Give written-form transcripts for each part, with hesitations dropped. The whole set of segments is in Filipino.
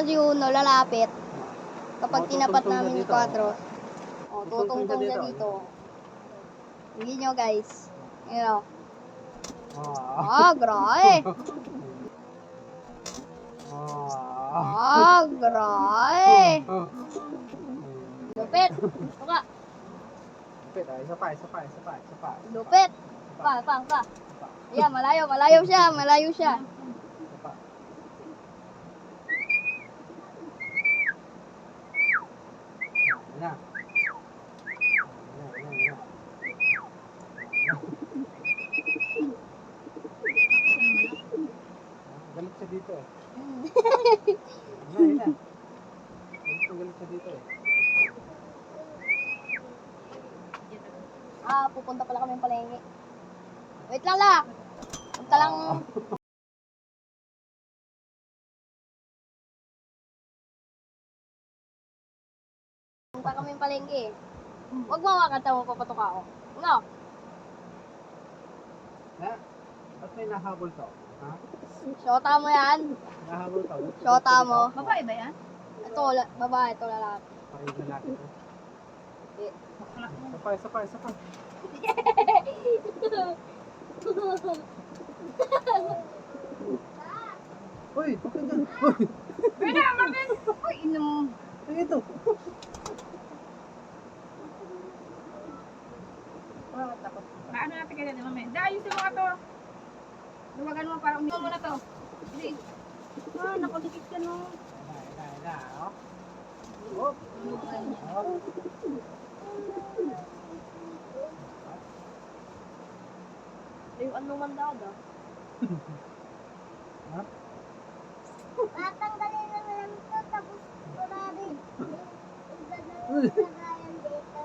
siya si Uno, lalapit. Kapag tinapat namin yung 4. O, tutungtong siya dito. Hindi nyo guys. Ayan o. Grabe. Grabe. Lupit. Baka. Lupit, isa pa. Lupit. Pa. Ayan, malayo siya. Isa pa. Yan. Galit siya dito eh. Yan. Galit siya dito eh. Pupunta pala kami ng palengke. Wait lang la. Punta lang. Punta kami ng palengke. Huwag mawakata mo, papatok ako. No? Ha? Ba't may nahabol to? Ha? Shota mo yan. Nahabol to? Shota mo. Babae ba yan? Ito, babae, ito lalaki. Pakinggan lalaki to. Isa pa. Uy, pakinggan. Uy. Pwede, Marvin! Uy, inom. Ay, ito. Paano natin kaya natin mamaya? Ayusin mo ka to. Luwagan mo para uminom mo na to. Hindi. Nakadikit ka no. Ina. Oh. Layuan mo man daw. Ha? Tatanggalin na lang ito, tapos kurari. Lagayan dito.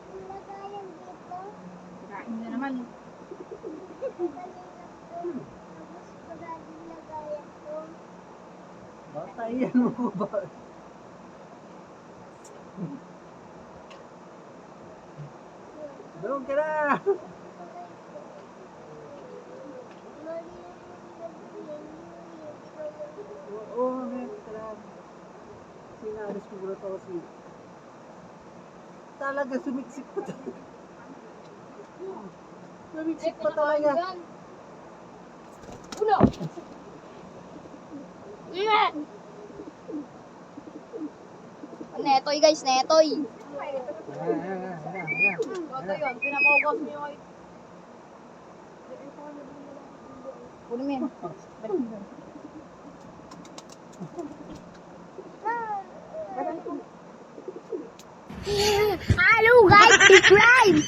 Lagayan dito. Kain na naman. Tatanggalin lang ito, tapos kurari lagayan ito. Bata yan mo ba? Doon ka na! Oo, ngayon ka na. Sinalis ko muna to kasi talaga sumiksik pa talaga. Sumiksik pa talaga. Uno! Yeah! Netoy guys, netoy. Ito yun, pinapaugas mo yung... Kunin mo yan. Hello guys, subscribe!